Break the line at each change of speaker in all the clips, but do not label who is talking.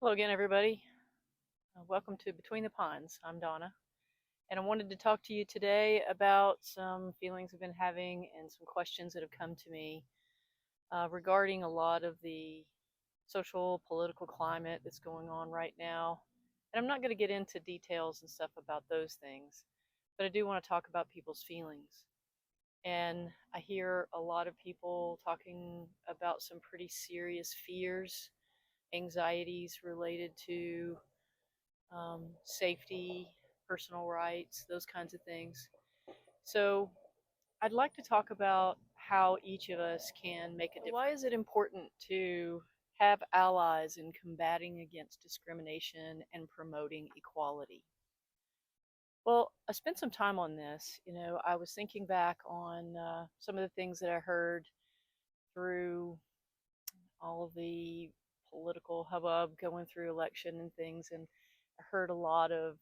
Hello again, everybody. Welcome to Between the Pines. I'm Donna, and I wanted to talk to you today about some feelings I've been having and some questions that have come to me regarding a lot of the social, political climate that's going on right now. And I'm not going to get into details and stuff about those things, but I do want to talk about people's feelings. And I hear a lot of people talking about some pretty serious fears, anxieties related to safety, personal rights, those kinds of things. So, I'd like to talk about how each of us can make a difference. Why is it important to have allies in combating against discrimination and promoting equality? Well, I spent some time on this. I was thinking back on some of the things that I heard through all of the political hubbub going through election and things, and I heard a lot of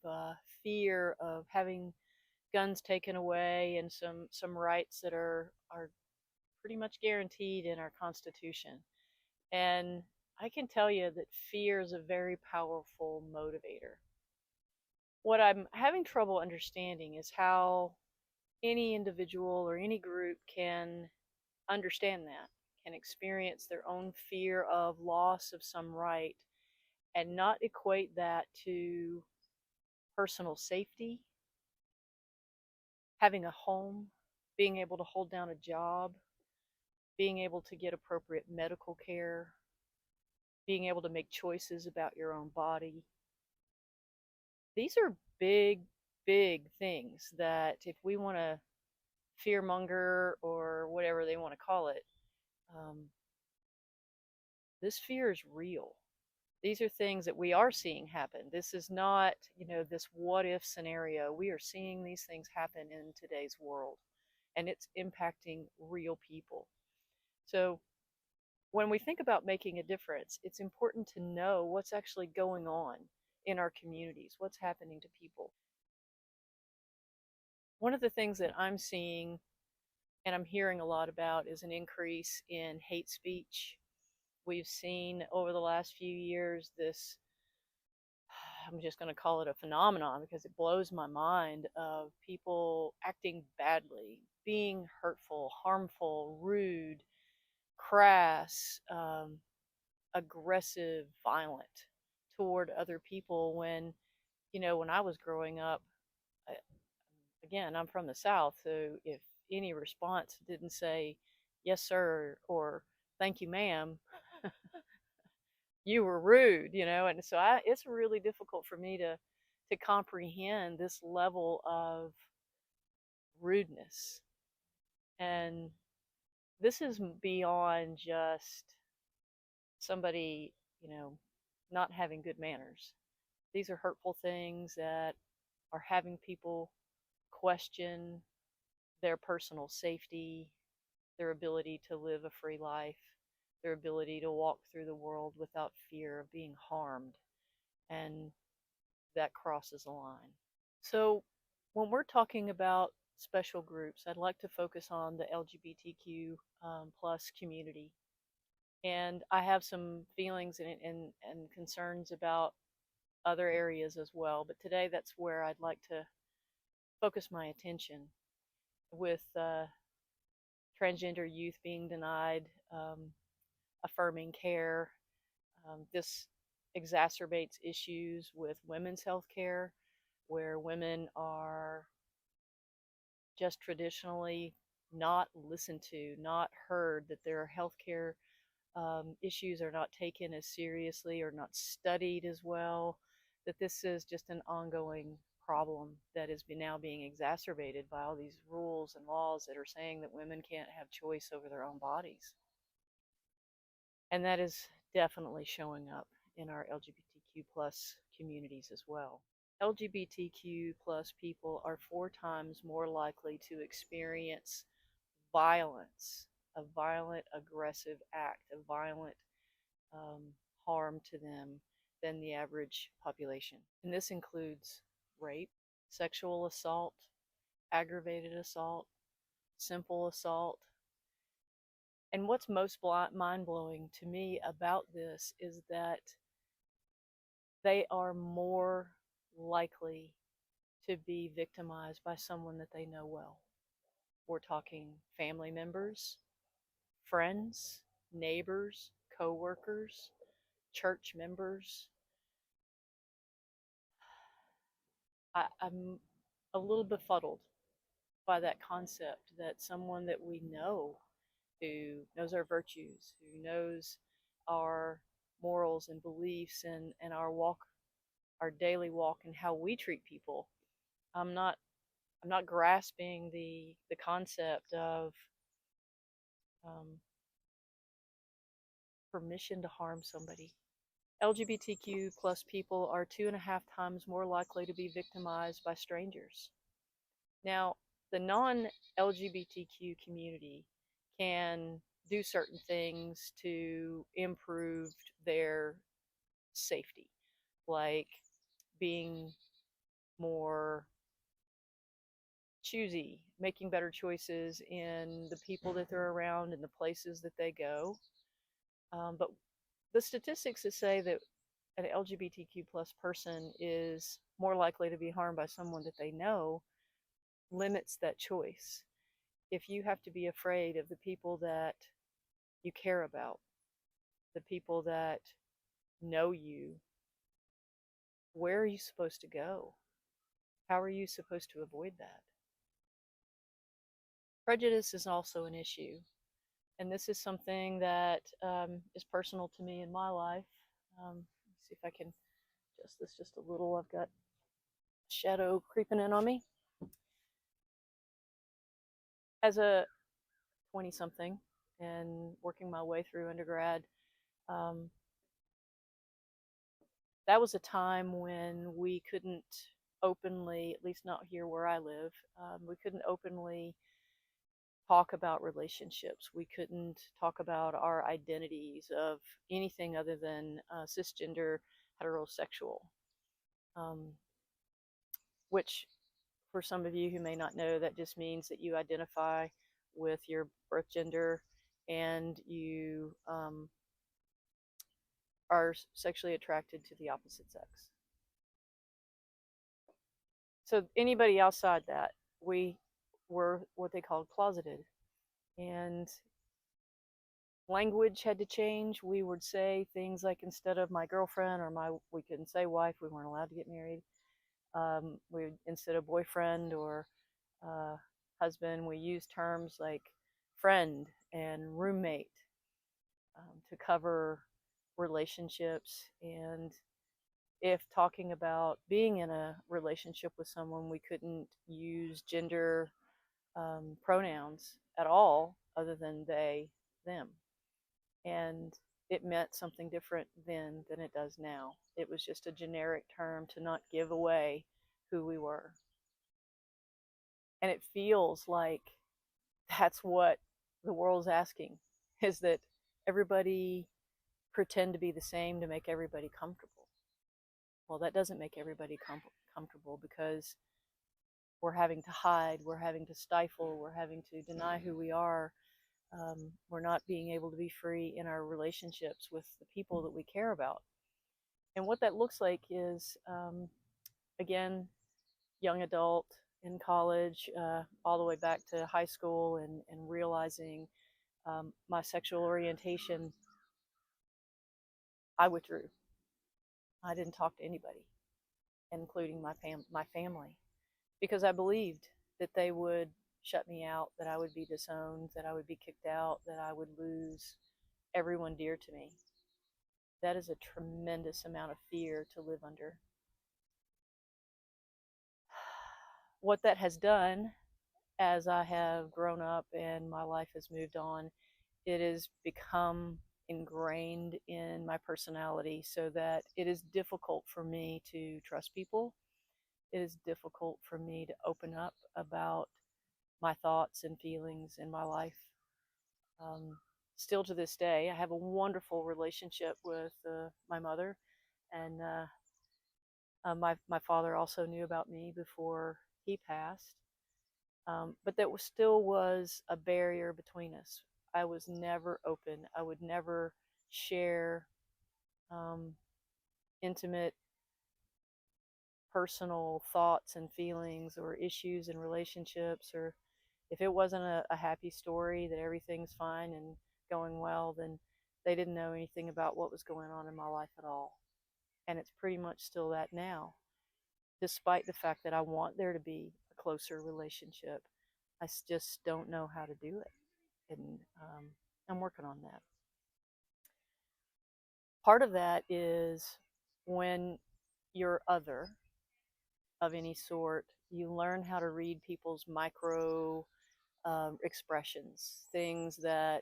fear of having guns taken away and some rights that are pretty much guaranteed in our Constitution. And I can tell you that fear is a very powerful motivator. What I'm having trouble understanding is how any individual or any group can understand that, can experience their own fear of loss of some right and not equate that to personal safety, having a home, being able to hold down a job, being able to get appropriate medical care, being able to make choices about your own body. These are big, big things that if we want to fearmonger or whatever they want to call it, um, this fear is real. These are things that we are seeing happen. This is not, this what if scenario. We are seeing these things happen in today's world, and it's impacting real people. So, when we think about making a difference, it's important to know what's actually going on in our communities, what's happening to people. One of the things that I'm seeing and I'm hearing a lot about is an increase in hate speech. We've seen over the last few years this, I'm just going to call it a phenomenon because it blows my mind, of people acting badly, being hurtful, harmful, rude, crass, aggressive, violent toward other people when, when I was growing up, I, again, I'm from the South, so if any response didn't say, yes, sir, or thank you, ma'am, you were rude, and so it's really difficult for me to comprehend this level of rudeness. And this is beyond just somebody, you know, not having good manners. These are hurtful things that are having people question their personal safety, their ability to live a free life, their ability to walk through the world without fear of being harmed. And that crosses a line. So, when we're talking about special groups, I'd like to focus on the LGBTQ plus community. And I have some feelings and concerns about other areas as well. But today, that's where I'd like to focus my attention with transgender youth being denied affirming care. This exacerbates issues with women's health care, where women are just traditionally not listened to, not heard, that their healthcare issues are not taken as seriously or not studied as well, that this is just an ongoing problem that is now being exacerbated by all these rules and laws that are saying that women can't have choice over their own bodies. And that is definitely showing up in our LGBTQ plus communities as well. LGBTQ plus people are 4 times more likely to experience violence, a violent, aggressive act, a violent um, harm to them than the average population. And this includes rape, sexual assault, aggravated assault, simple assault. And what's most mind blowing to me about this is that they are more likely to be victimized by someone that they know well. We're talking family members, friends, neighbors, coworkers, church members. I'm a little befuddled by that concept that someone that we know, who knows our virtues, who knows our morals and beliefs and our walk, our daily walk, and how we treat people. I'm not I'm not grasping the concept of um, permission to harm somebody. LGBTQ plus people are 2.5 times more likely to be victimized by strangers. Now, the non LGBTQ community can do certain things to improve their safety, like being more choosy, making better choices in the people that they're around and the places that they go. But the statistics that say that an LGBTQ plus person is more likely to be harmed by someone that they know limits that choice. If you have to be afraid of the people that you care about, the people that know you, where are you supposed to go? How are you supposed to avoid that? Prejudice is also an issue. And this is something that is personal to me in my life. Let's see if I can adjust this just a little. I've got shadow creeping in on me. As a 20 something and working my way through undergrad, um, that was a time when we couldn't openly, at least not here where I live, we couldn't openly talk about relationships. We couldn't talk about our identities of anything other than cisgender heterosexual, um, which for some of you who may not know, that just means that you identify with your birth gender and you are sexually attracted to the opposite sex. So anybody outside that, we were what they called closeted. And language had to change. We would say things like, instead of my girlfriend or my, we couldn't say wife, we weren't allowed to get married. We, instead of boyfriend or husband, we used terms like friend and roommate to cover relationships. And if talking about being in a relationship with someone, we couldn't use gender pronouns at all other than they, them. And it meant something different then than it does now. It was just a generic term to not give away who we were. And it feels like that's what the world's asking, is that everybody pretend to be the same to make everybody comfortable. Well, that doesn't make everybody comfortable, because we're having to hide, we're having to stifle, we're having to deny who we are. We're not being able to be free in our relationships with the people that we care about. And what that looks like is, again, young adult, in college, all the way back to high school, and realizing my sexual orientation, I withdrew. I didn't talk to anybody, including my family, because I believed that they would shut me out, that I would be disowned, that I would be kicked out, that I would lose everyone dear to me. That is a tremendous amount of fear to live under. What that has done as I have grown up and my life has moved on, it has become ingrained in my personality, so that it is difficult for me to trust people. It is difficult for me to open up about my thoughts and feelings in my life. Um, Still to this day, I have a wonderful relationship with my mother, and my father also knew about me before he passed. But that still was a barrier between us. I was never open. I would never share intimate personal thoughts and feelings or issues in relationships, or if it wasn't a happy story that everything's fine and going well, then they didn't know anything about what was going on in my life at all. And it's pretty much still that now, despite the fact that I want there to be a closer relationship. I just don't know how to do it. And I'm working on that. Part of that is when you're other of any sort, you learn how to read people's micro expressions, things that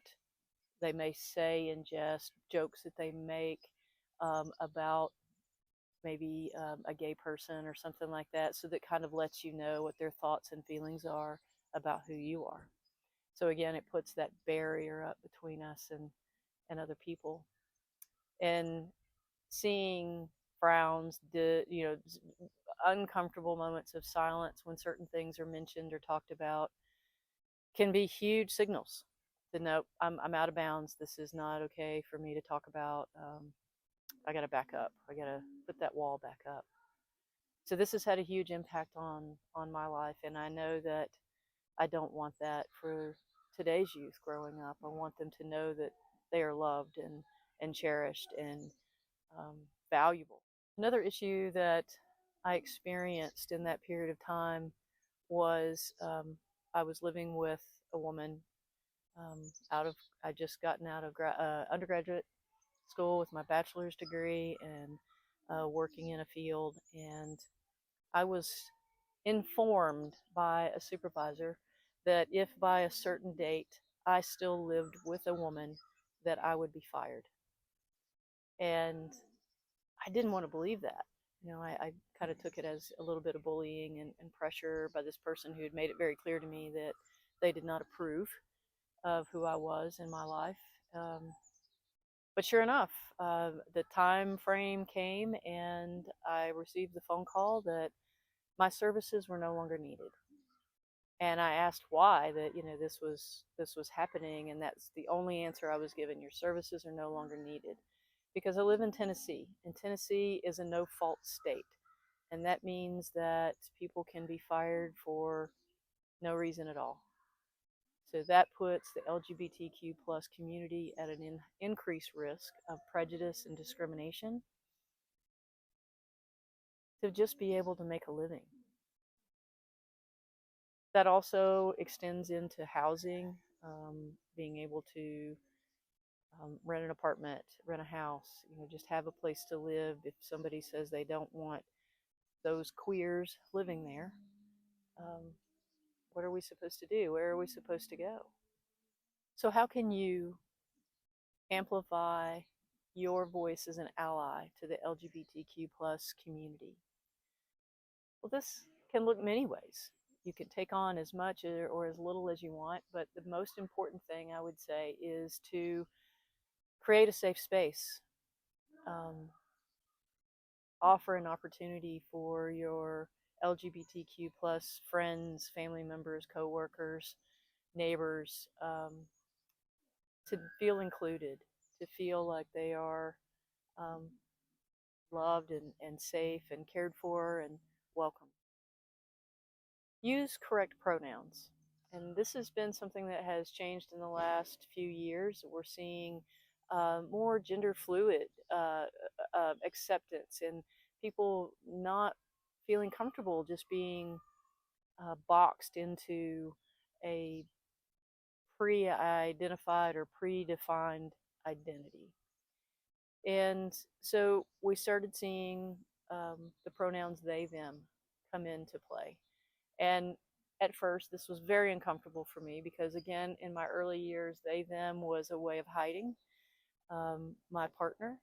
they may say in jest, jokes that they make about maybe a gay person or something like that. So that kind of lets you know what their thoughts and feelings are about who you are. So again, it puts that barrier up between us and other people. And seeing frowns, uncomfortable moments of silence when certain things are mentioned or talked about can be huge signals to know I'm out of bounds. This is not okay for me to talk about. I got to back up. I got to put that wall back up. So this has had a huge impact on my life, and I know that I don't want that for today's youth growing up. I want them to know that they are loved and cherished and valuable. Another issue that I experienced in that period of time was I was living with a woman I just gotten out of undergraduate school with my bachelor's degree and working in a field, and I was informed by a supervisor that if by a certain date I still lived with a woman, that I would be fired. And I didn't want to believe that. I kind of took it as a little bit of bullying and pressure by this person who had made it very clear to me that they did not approve of who I was in my life. But sure enough, the time frame came and I received the phone call that my services were no longer needed. And I asked why this was happening, and that's the only answer I was given. Your services are no longer needed. Because I live in Tennessee, and Tennessee is a no-fault state. And that means that people can be fired for no reason at all. So that puts the LGBTQ plus community at an increased risk of prejudice and discrimination to just be able to make a living. That also extends into housing, being able to rent an apartment, rent a house, just have a place to live. If somebody says they don't want those queers living there, what are we supposed to do? Where are we supposed to go? So how can you amplify your voice as an ally to the LGBTQ plus community? Well, this can look many ways. You can take on as much or as little as you want, but the most important thing I would say is to create a safe space. Offer an opportunity for your LGBTQ plus friends, family members, coworkers, neighbors, to feel included, to feel like they are loved and safe and cared for and welcome. Use correct pronouns. And this has been something that has changed in the last few years. We're seeing more gender fluid acceptance and people not feeling comfortable just being boxed into a pre-identified or predefined identity. And so we started seeing the pronouns they, them come into play. And at first, this was very uncomfortable for me because, again, in my early years, they, them was a way of hiding my partner.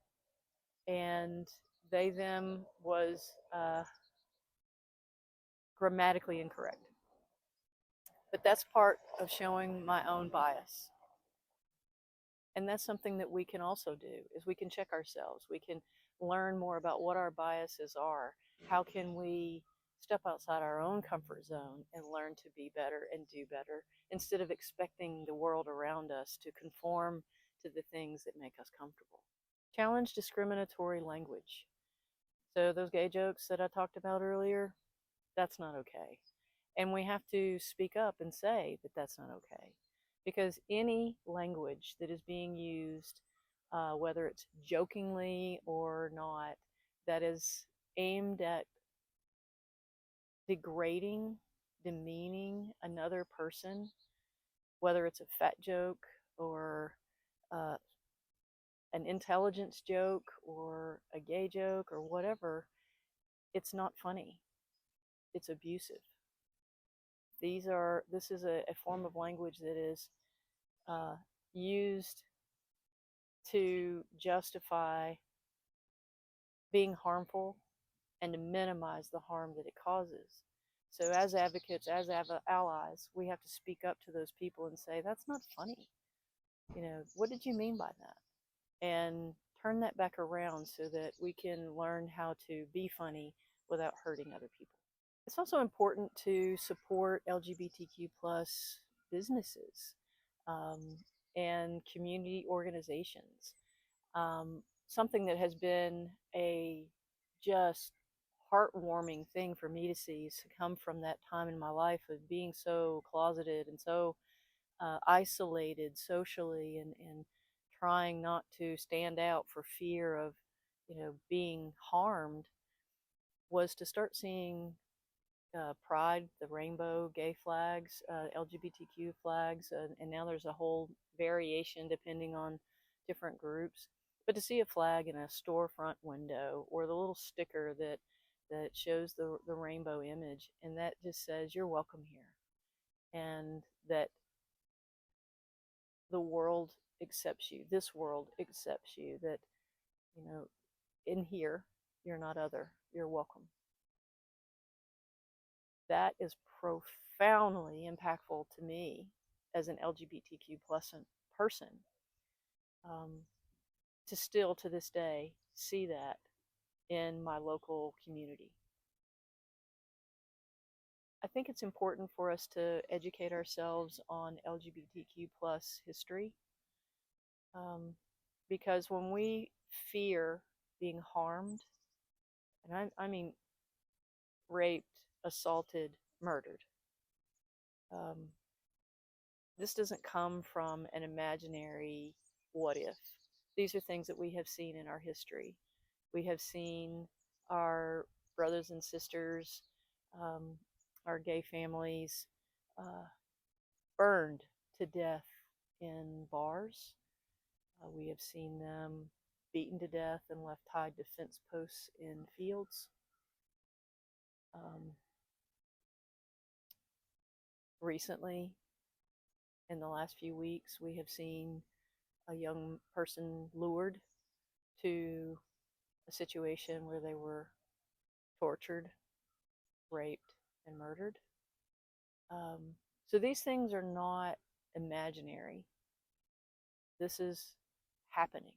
And they, them was grammatically incorrect. But that's part of showing my own bias. And that's something that we can also do, is we can check ourselves. We can learn more about what our biases are. How can we step outside our own comfort zone and learn to be better and do better instead of expecting the world around us to conform to the things that make us comfortable. Challenge discriminatory language. So those gay jokes that I talked about earlier, that's not okay. And we have to speak up and say that that's not okay. Because any language that is being used, whether it's jokingly or not, that is aimed at degrading, demeaning another person, whether it's a fat joke or uh, an intelligence joke or a gay joke or whatever, it's not funny. It's abusive. This is a form of language that is uh, used to justify being harmful and to minimize the harm that it causes. So, as advocates, as allies, we have to speak up to those people and say, that's not funny. What did you mean by that? And turn that back around so that we can learn how to be funny without hurting other people. It's also important to support LGBTQ plus businesses um, and community organizations. Something that has been a just heartwarming thing for me to see is to come from that time in my life of being so closeted and so isolated socially and trying not to stand out for fear of being harmed, was to start seeing pride, the rainbow, gay flags, LGBTQ flags, and now there's a whole variation depending on different groups. But to see a flag in a storefront window or the little sticker that shows the rainbow image, and that just says you're welcome here, and that the world accepts you, this world accepts you, that you know in here you're not other, you're welcome. That is profoundly impactful to me as an LGBTQ plus person, um, to still to this day see that in my local community. I think it's important for us to educate ourselves on LGBTQ plus history, um, because when we fear being harmed, and I mean raped, assaulted, murdered, um, this doesn't come from an imaginary what if. These are things that we have seen in our history. We have seen our brothers and sisters, um, our gay families, uh, burned to death in bars. We have seen them beaten to death and left tied to fence posts in fields. Um, Recently, in the last few weeks, we have seen a young person lured to a situation where they were tortured, raped, and murdered. So these things are not imaginary. This is happening.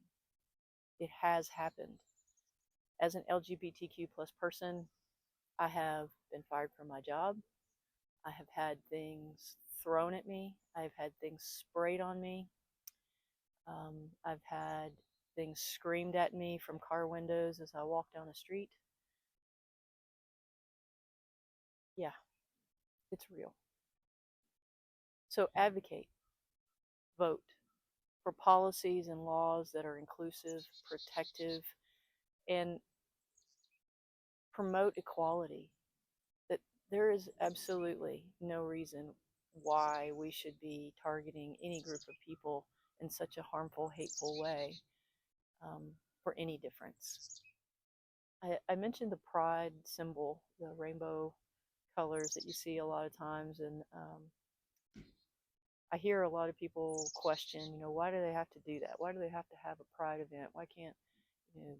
It has happened. As an LGBTQ plus person, I have been fired from my job. I have had things thrown at me. I've had things sprayed on me. I've had things screamed at me from car windows as I walk down the street. Yeah, it's real. So advocate, vote for policies and laws that are inclusive, protective, and promote equality. That there is absolutely no reason why we should be targeting any group of people in such a harmful, hateful way, um, for any difference. I mentioned the pride symbol, the rainbow colors that you see a lot of times, and I hear a lot of people question, why do they have to do that? Why do they have to have a pride event? Why can't, you know,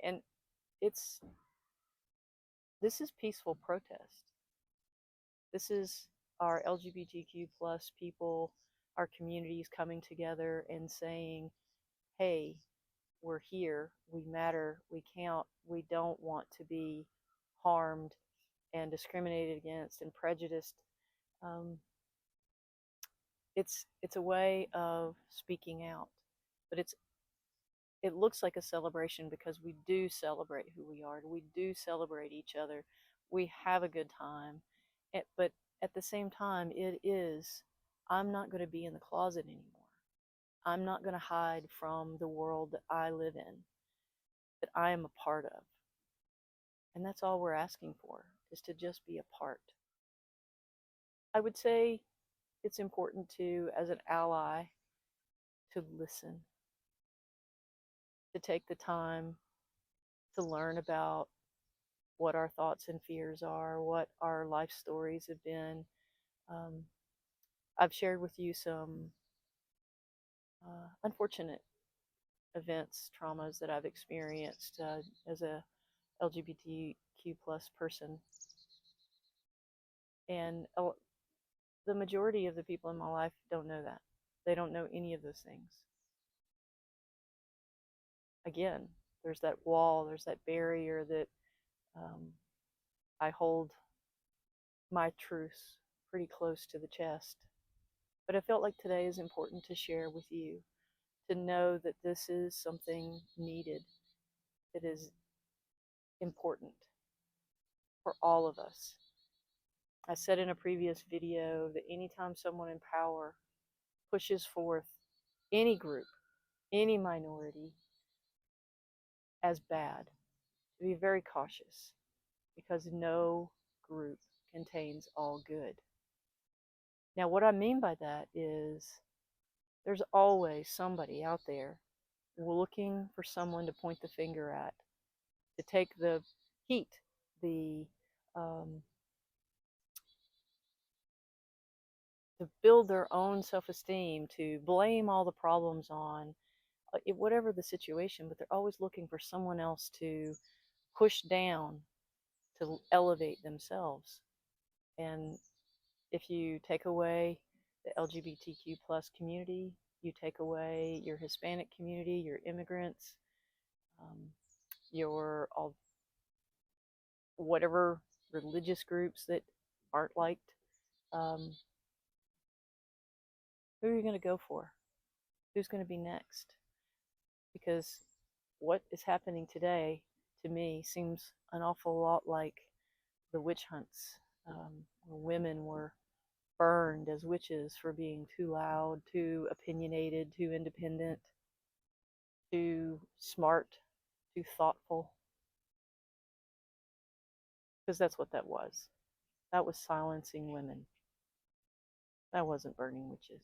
and it's this is peaceful protest. This is our LGBTQ plus people, our communities coming together and saying, hey, we're here, we matter, we count, we don't want to be harmed and discriminated against and prejudiced. Um, it's a way of speaking out, but it looks like a celebration because we do celebrate who we are. We do celebrate each other. We have a good time. But at the same time, I'm not going to be in the closet anymore. I'm not going to hide from the world that I live in, that I am a part of. And that's all we're asking for, is to just be a part. I would say it's important to, as an ally, to listen, to take the time to learn about what our thoughts and fears are, what our life stories have been. Um, I've shared with you some unfortunate events, traumas that I've experienced as a LGBTQ plus person. And the majority of the people in my life don't know that. They don't know any of those things. Again, there's that wall, there's that barrier that I hold my truths pretty close to the chest. But I felt like today is important to share with you, to know that this is something needed, that is important for all of us. I said in a previous video that anytime someone in power pushes forth any group, any minority as bad, to be very cautious, because no group contains all good. Now, what I mean by that is there's always somebody out there looking for someone to point the finger at, to take the heat, um, to build their own self-esteem, to blame all the problems on whatever the situation, but they're always looking for someone else to push down, to elevate themselves. And if you take away the LGBTQ plus community, you take away your Hispanic community, your immigrants, your whatever religious groups that aren't liked, who are you going to go for? Who's going to be next? Because what is happening today, to me, seems an awful lot like the witch hunts, where women were burned as witches for being too loud, too opinionated, too independent, too smart, too thoughtful. Because that's what that was. That was silencing women. That wasn't burning witches.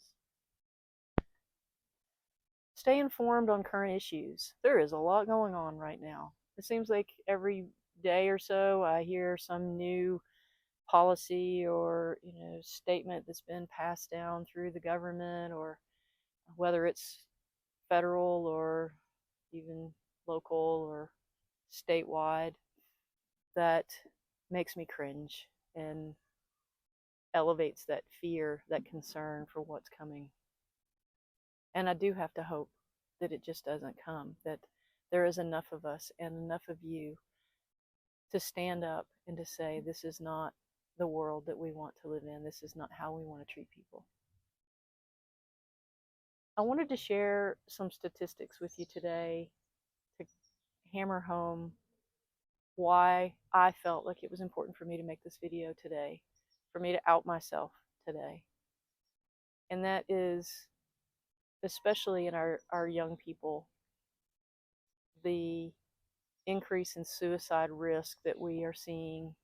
Stay informed on current issues. There is a lot going on right now. It seems like every day or so I hear some new policy or statement that's been passed down through the government, or whether it's federal or even local or statewide, that makes me cringe and elevates that fear, that concern for what's coming. And I do have to hope that it just doesn't come, that there is enough of us and enough of you to stand up and to say, this is not the world that we want to live in. This is not how we want to treat people. I wanted to share some statistics with you today to hammer home why I felt like it was important for me to make this video today, for me to out myself today. And that is, especially in our young people, the increase in suicide risk that we are seeing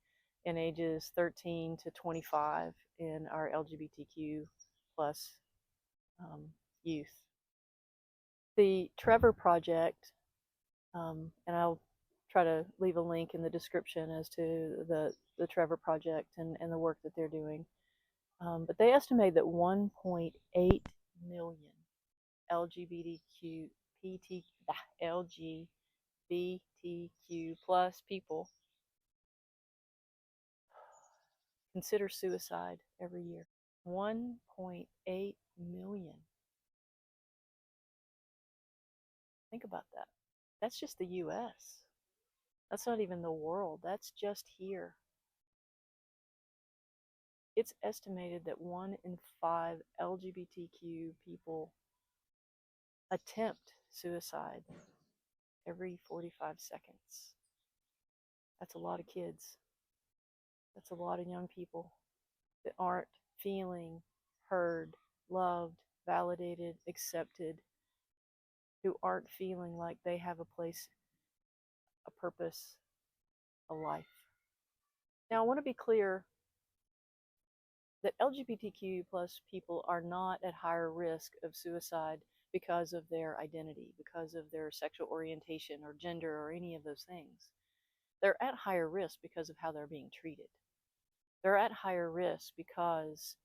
in ages 13 to 25 in our LGBTQ plus youth. The Trevor Project, and I'll try to leave a link in the description as to the Trevor Project and the work that they're doing. But they estimate that 1.8 million LGBTQ plus people consider suicide every year. 1.8 million. Think about that. That's just the US. That's not even the world. That's just here. It's estimated that 1 in 5 LGBTQ people attempt suicide every 45 seconds. That's a lot of kids. That's a lot of young people that aren't feeling heard, loved, validated, accepted, who aren't feeling like they have a place, a purpose, a life. Now, I want to be clear that LGBTQ plus people are not at higher risk of suicide because of their identity, because of their sexual orientation or gender or any of those things. They're at higher risk because of how they're being treated. They're at higher risk because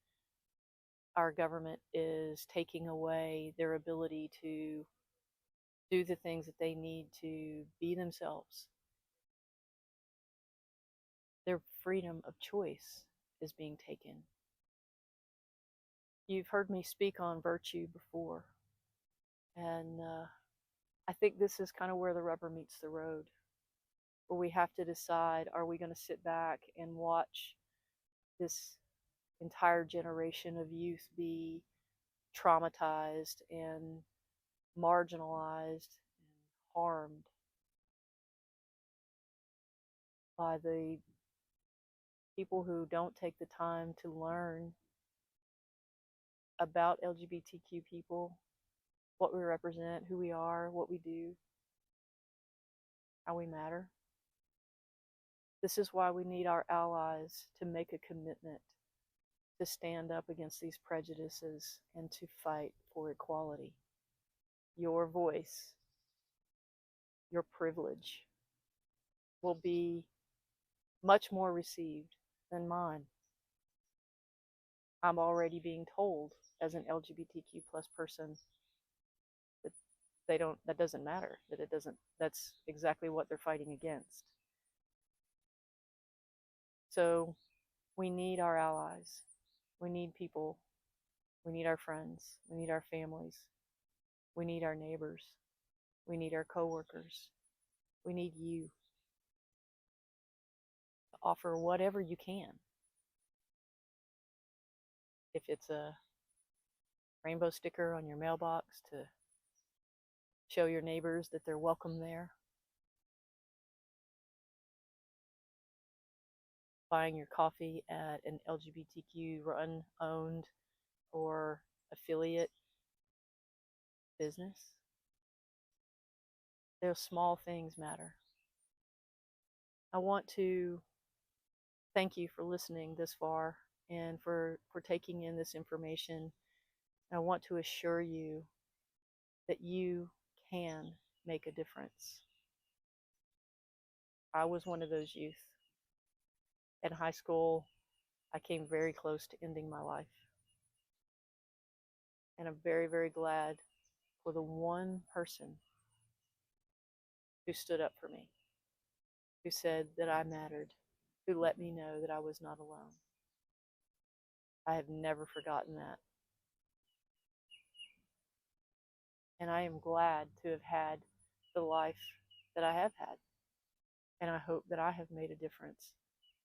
our government is taking away their ability to do the things that they need to be themselves. Their freedom of choice is being taken. You've heard me speak on virtue before, and I think this is kind of where the rubber meets the road, where we have to decide, are we going to sit back and watch this entire generation of youth be traumatized and marginalized and harmed by the people who don't take the time to learn about LGBTQ people, what we represent, who we are, what we do, how we matter. This is why we need our allies to make a commitment to stand up against these prejudices and to fight for equality. Your voice, your privilege will be much more received than mine. I'm already being told as an LGBTQ plus person that that doesn't matter, that's exactly what they're fighting against. So we need our allies. We need people. We need our friends. We need our families. We need our neighbors. We need our coworkers. We need you to offer whatever you can. If it's a rainbow sticker on your mailbox to show your neighbors that they're welcome there, buying your coffee at an LGBTQ run, owned, or affiliate business. Those small things matter. I want to thank you for listening this far and for taking in this information. I want to assure you that you can make a difference. I was one of those youth. In high school, I came very close to ending my life. And I'm very, very glad for the one person who stood up for me, who said that I mattered, who let me know that I was not alone. I have never forgotten that. And I am glad to have had the life that I have had. And I hope that I have made a difference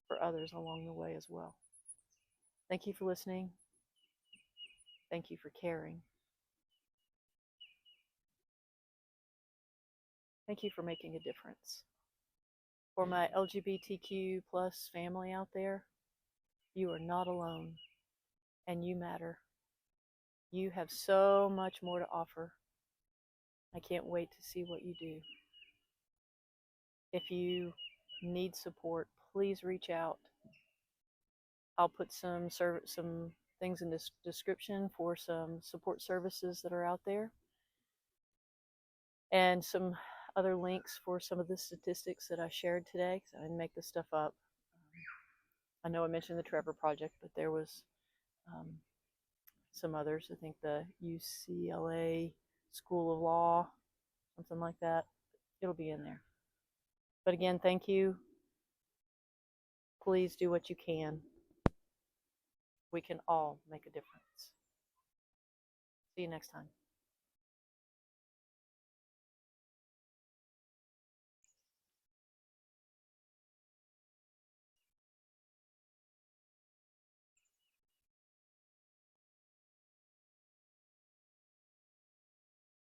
for others along the way as well. Thank you for listening. Thank you for caring. Thank you for making a difference. For my LGBTQ plus family out there, you are not alone, and you matter. You have so much more to offer. I can't wait to see what you do. If you need support, please reach out. I'll put some things in this description for some support services that are out there, and some other links for some of the statistics that I shared today, because I didn't make this stuff up. I know I mentioned the Trevor Project, but there was some others. I think the UCLA School of Law, something like that. It'll be in there. But again, thank you. Please do what you can. We can all make a difference. See you next time.